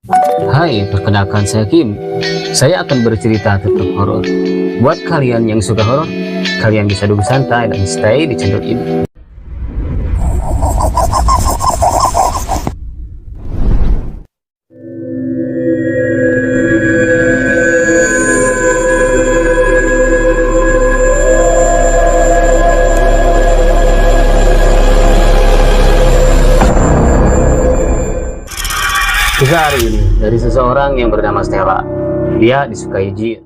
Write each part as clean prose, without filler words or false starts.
Hai, perkenalkan saya Kim. Saya akan bercerita tentang horor. Buat kalian yang suka horor, kalian bisa duduk santai dan stay di channel ini. Kisah hari ini dari seseorang yang bernama Stella. Dia disukai jin.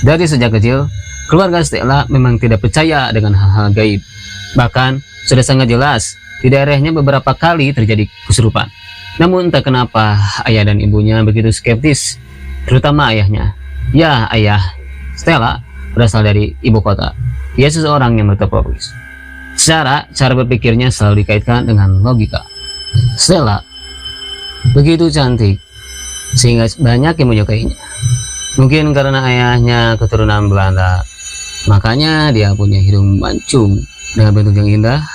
Dari sejak kecil, keluarga Stella memang tidak percaya dengan hal-hal gaib. Bahkan, sudah sangat jelas, di daerahnya beberapa kali terjadi kesurupan. Namun entah kenapa, ayah dan ibunya begitu skeptis, terutama ayahnya. Ya, ayah Stella berasal dari ibu kota. Dia seseorang yang berterprovokasi. Cara berpikirnya selalu dikaitkan dengan logika. Stella begitu cantik sehingga banyak yang menyukainya. Mungkin karena ayahnya keturunan Belanda, makanya dia punya hidung mancung dengan bentuk yang indah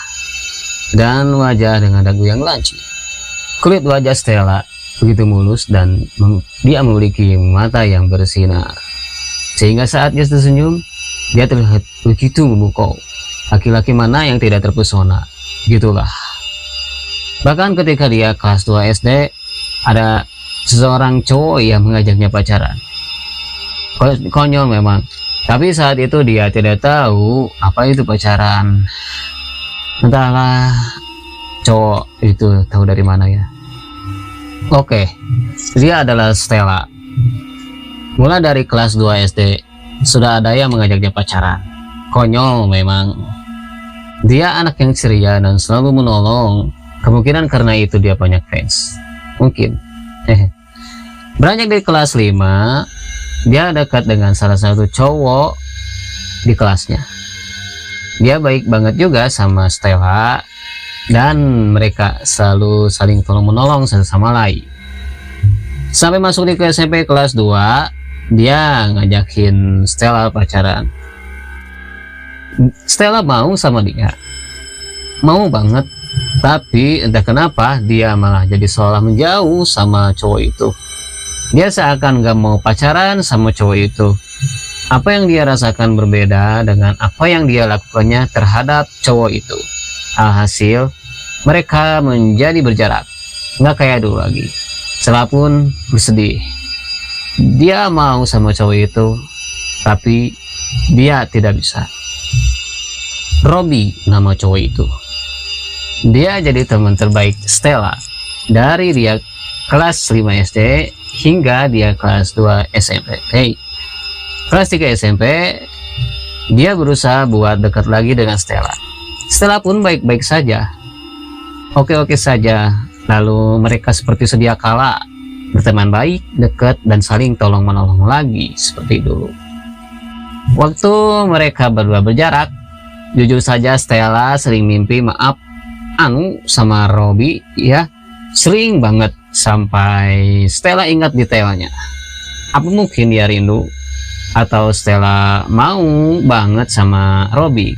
dan wajah dengan dagu yang lancip. Kulit wajah Stella begitu mulus dan dia memiliki mata yang bersinar, sehingga saat dia tersenyum, dia terlihat begitu memukau. Laki-laki mana yang tidak terpesona? Gitulah. Bahkan ketika dia kelas 2 SD, ada seseorang cowok yang mengajaknya pacaran. Konyol memang. Tapi saat itu dia tidak tahu apa itu pacaran. Entahlah cowok itu tahu dari mana ya. Oke, dia adalah Stella. Mulai dari kelas 2 SD, sudah ada yang mengajaknya pacaran. Konyol memang. Dia anak yang ceria dan selalu menolong. Kemungkinan karena itu dia banyak fans. Mungkin. Beranjak dari kelas 5, dia dekat dengan salah satu cowok di kelasnya. Dia baik banget juga sama Stella, dan mereka selalu saling tolong-menolong satu sama lain. Sampai masuk di SMP kelas 2, dia ngajakin Stella pacaran. Stella mau sama dia, mau banget, tapi entah kenapa dia malah jadi seolah menjauh sama cowok itu. Dia seakan gak mau pacaran sama cowok itu. Apa yang dia rasakan berbeda dengan apa yang dia lakukannya terhadap cowok itu. Alhasil mereka menjadi berjarak, nggak kayak dulu lagi. Stella pun bersedih. Dia mau sama cowok itu, tapi dia tidak bisa. Robby nama cowok itu. Dia jadi teman terbaik Stella dari dia kelas 5 SD hingga dia kelas 2 SMP. Kelas 3 SMP, dia berusaha buat dekat lagi dengan Stella. Stella pun baik-baik saja, oke-oke saja. Lalu mereka seperti sedia kala berteman baik, dekat, dan saling tolong-menolong lagi seperti dulu. Waktu mereka berdua berjarak, jujur saja Stella sering mimpi maaf sama Robby ya, sering banget, sampai Stella ingat detailnya. Apa mungkin dia rindu atau Stella mau banget sama Robby?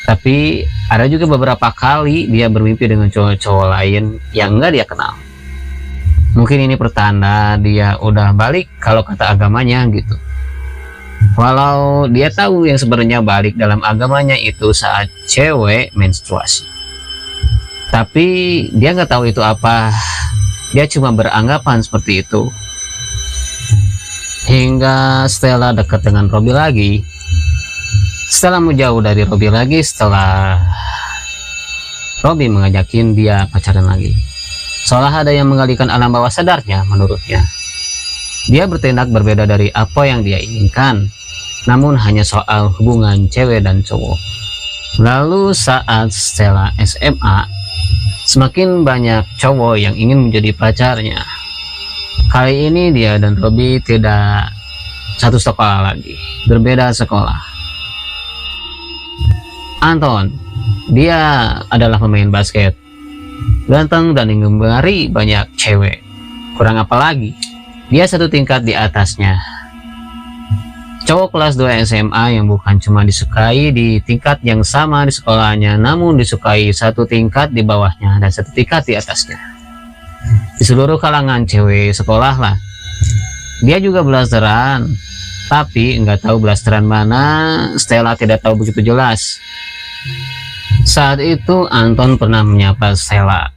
Tapi ada juga beberapa kali dia bermimpi dengan cowok-cowok lain yang enggak dia kenal. Mungkin ini pertanda dia udah balik kalau kata agamanya gitu. Walau dia tahu yang sebenarnya balik dalam agamanya itu saat cewek menstruasi. Tapi dia nggak tahu itu apa. Dia cuma beranggapan seperti itu. Hingga Stella dekat dengan Robby lagi. Stella menjauh dari Robby lagi setelah Robby mengajakin dia pacaran lagi. Seolah ada yang mengalihkan alam bawah sadarnya menurutnya. Dia bertindak berbeda dari apa yang dia inginkan, namun hanya soal hubungan cewek dan cowok. Lalu saat Stella SMA, semakin banyak cowok yang ingin menjadi pacarnya. Kali ini dia dan Robby tidak satu sekolah lagi, berbeda sekolah. Anton, dia adalah pemain basket, ganteng dan menggemari banyak cewek. Kurang apa lagi, dia satu tingkat di atasnya. Cowok kelas 2 SMA yang bukan cuma disukai di tingkat yang sama di sekolahnya, namun disukai satu tingkat di bawahnya dan satu tingkat di atasnya. Di seluruh kalangan cewek sekolah lah. Dia juga blasteran, tapi nggak tahu blasteran mana. Stella tidak tahu begitu jelas. Saat itu Anton pernah menyapa Stella.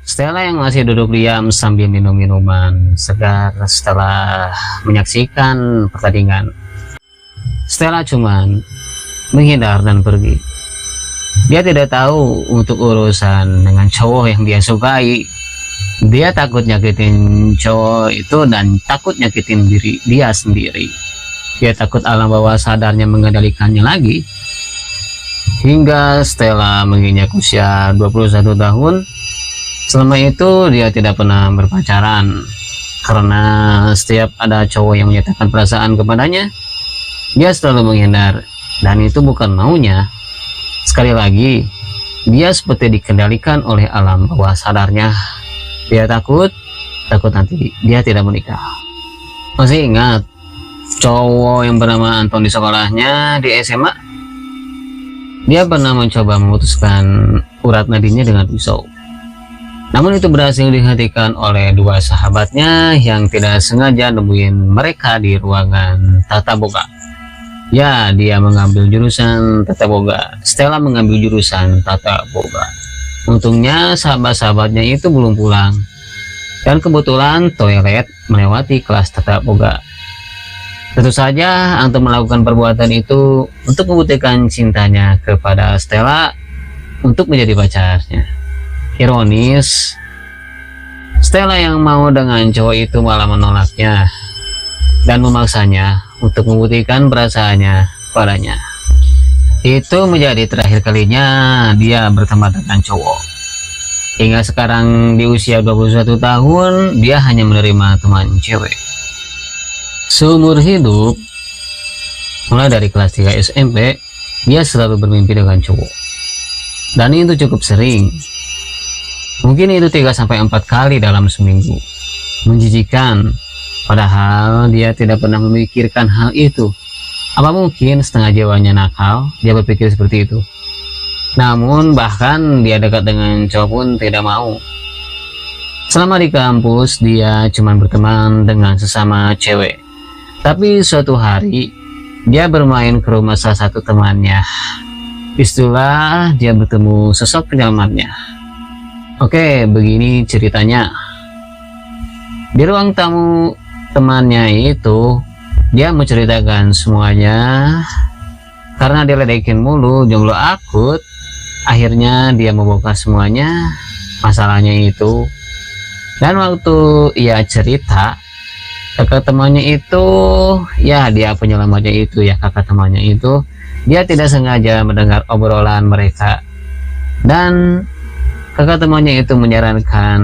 Stella yang masih duduk diam sambil minum minuman segar setelah menyaksikan pertandingan. Stella cuman menghindar dan pergi. Dia tidak tahu untuk urusan dengan cowok yang dia sukai. Dia takut nyakitin cowok itu dan takut nyakitin diri dia sendiri. Dia takut alam bawah sadarnya mengendalikannya lagi. Hingga Stella menginjak usia 21 tahun. Selama itu dia tidak pernah berpacaran, karena setiap ada cowok yang menyatakan perasaan kepadanya, dia selalu menghindar, dan itu bukan maunya. Sekali lagi, dia seperti dikendalikan oleh alam bawah sadarnya. Dia takut nanti dia tidak menikah. Masih ingat cowok yang bernama Anton di sekolahnya di SMA? Dia pernah mencoba memutuskan urat nadinya dengan pisau. Namun itu berhasil dihentikan oleh dua sahabatnya yang tidak sengaja nemuin mereka di ruangan tata boga. Ya, dia mengambil jurusan tata boga. Stella mengambil jurusan tata boga. Untungnya sahabat-sahabatnya itu belum pulang. Dan kebetulan toilet melewati kelas tata boga. Tentu saja Anton melakukan perbuatan itu untuk membuktikan cintanya kepada Stella untuk menjadi pacarnya. Ironis, Stella yang mau dengan cowok itu malah menolaknya dan memaksanya untuk membuktikan perasaannya padanya. Itu menjadi terakhir kalinya dia berteman dengan cowok. Hingga sekarang di usia 21 tahun, dia hanya menerima teman cewek. Seumur hidup, mulai dari kelas 3 SMP, dia selalu bermimpi dengan cowok. Dan itu cukup sering. Mungkin itu 3-4 kali dalam seminggu. Menjijikan, padahal dia tidak pernah memikirkan hal itu. Apa mungkin setengah jiwanya nakal, dia berpikir seperti itu. Namun bahkan dia dekat dengan cowok pun tidak mau. Selama di kampus, dia cuma berteman dengan sesama cewek. Tapi suatu hari, dia bermain ke rumah salah satu temannya. Disitulah dia bertemu sosok penyelamatnya. Oke, begini ceritanya. Di ruang tamu temannya itu, dia menceritakan semuanya. Karena dia ledekin mulu, jomblo akut, akhirnya dia membongkar semuanya, masalahnya itu. Dan waktu ia cerita, kakak temannya itu, ya dia penyelamatnya itu ya, kakak temannya itu, dia tidak sengaja mendengar obrolan mereka. Dan kakak temannya itu menyarankan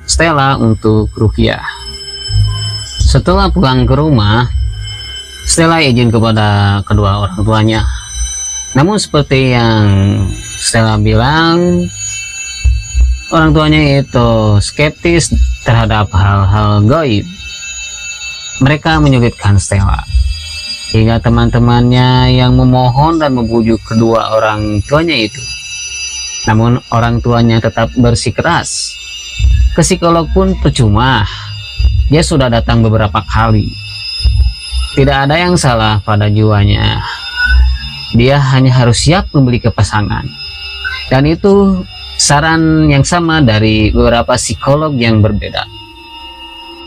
Stella untuk ruqyah. Setelah pulang ke rumah, Stella izin kepada kedua orang tuanya. Namun seperti yang Stella bilang, orang tuanya itu skeptis terhadap hal-hal gaib. Mereka menyulitkan Stella, hingga teman-temannya yang memohon dan membujuk kedua orang tuanya itu. Namun orang tuanya tetap bersikeras. Ke psikolog pun percuma. Dia sudah datang beberapa kali. Tidak ada yang salah pada jiwanya. Dia hanya harus siap memiliki pasangan. Dan itu saran yang sama dari beberapa psikolog yang berbeda.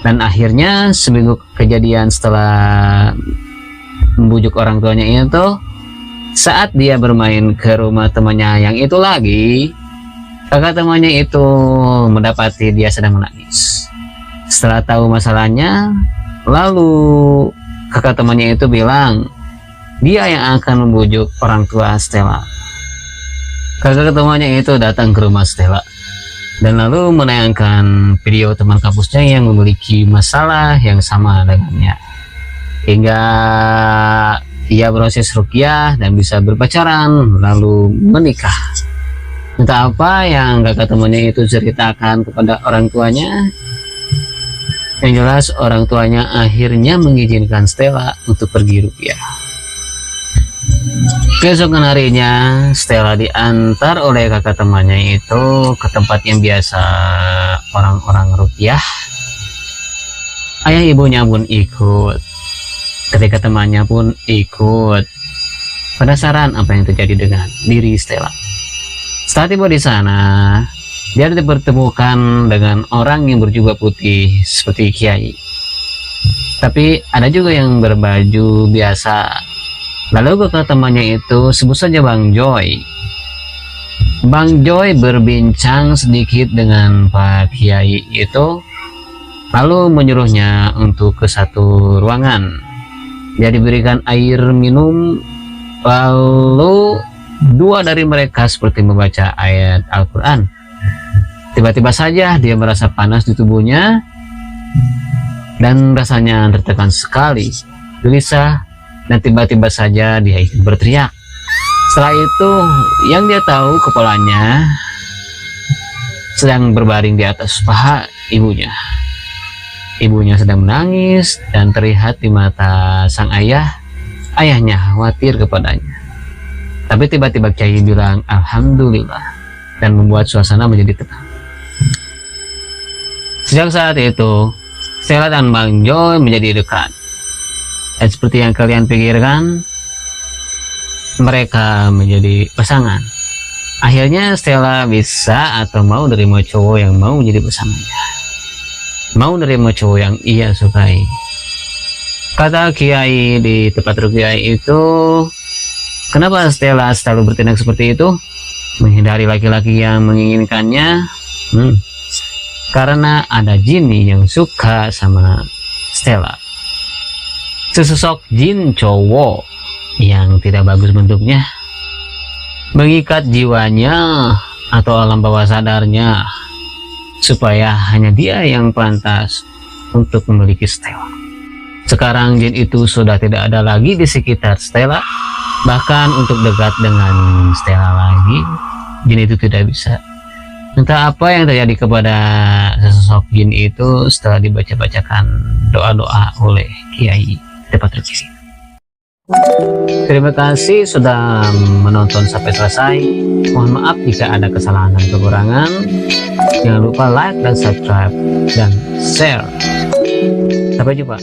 Dan akhirnya seminggu kejadian setelah membujuk orang tuanya itu, saat dia bermain ke rumah temannya yang itu lagi, kakak temannya itu mendapati dia sedang menangis. Setelah tahu masalahnya, lalu kakak temannya itu bilang dia yang akan membujuk orang tua Stella. Kakak temannya itu datang ke rumah Stella dan lalu menayangkan video teman kampusnya yang memiliki masalah yang sama dengannya, hingga ia proses ruqyah dan bisa berpacaran lalu menikah. Entah apa yang kakak temannya itu ceritakan kepada orang tuanya, Yang jelas orang tuanya akhirnya mengizinkan Stella untuk pergi rupiah. Keesokan harinya Stella diantar oleh kakak temannya itu ke tempat yang biasa orang-orang rupiah. Ayah ibunya pun ikut, ketika temannya pun ikut. Penasaran apa yang terjadi dengan diri Stella. Setelah tiba di sana, dia dipertemukan dengan orang yang berjubah putih seperti kiai. Tapi ada juga yang berbaju biasa. Lalu kakak temannya itu sebut saja Bang Joy. Bang Joy berbincang sedikit dengan Pak Kiai itu, lalu menyuruhnya untuk ke satu ruangan. Dia diberikan air minum, lalu dua dari mereka seperti membaca ayat Al-Quran. Tiba-tiba saja dia merasa panas di tubuhnya dan rasanya tertekan sekali, gelisah, dan tiba-tiba saja dia ikut berteriak. Setelah itu yang dia tahu kepalanya sedang berbaring di atas paha ibunya. Ibunya sedang menangis dan terlihat di mata sang ayahnya khawatir kepadanya. Tapi tiba-tiba Kiai bilang Alhamdulillah dan membuat suasana menjadi tenang. Sejak saat itu Stella dan Bang Joy menjadi dekat. Dan seperti yang kalian pikirkan, mereka menjadi pasangan. Akhirnya Stella bisa atau mau nerima cowok yang mau jadi pasangannya, mau nerima cowok yang ia sukai. Kata Kiai di tempat rupiah itu, kenapa Stella selalu bertindak seperti itu? Menghindari laki-laki yang menginginkannya? Karena ada jin yang suka sama Stella. Sesosok jin cowok yang tidak bagus bentuknya mengikat jiwanya atau alam bawah sadarnya supaya hanya dia yang pantas untuk memiliki Stella. Sekarang jin itu sudah tidak ada lagi di sekitar Stella, bahkan untuk dekat dengan Stella lagi jin itu tidak bisa. Entah apa yang terjadi kepada sesosok jin itu setelah dibaca-bacakan doa-doa oleh Kiai tempat rupiah. Terima kasih sudah menonton sampai selesai. Mohon maaf jika ada kesalahan dan kekurangan. Jangan lupa like dan subscribe dan share. Sampai jumpa.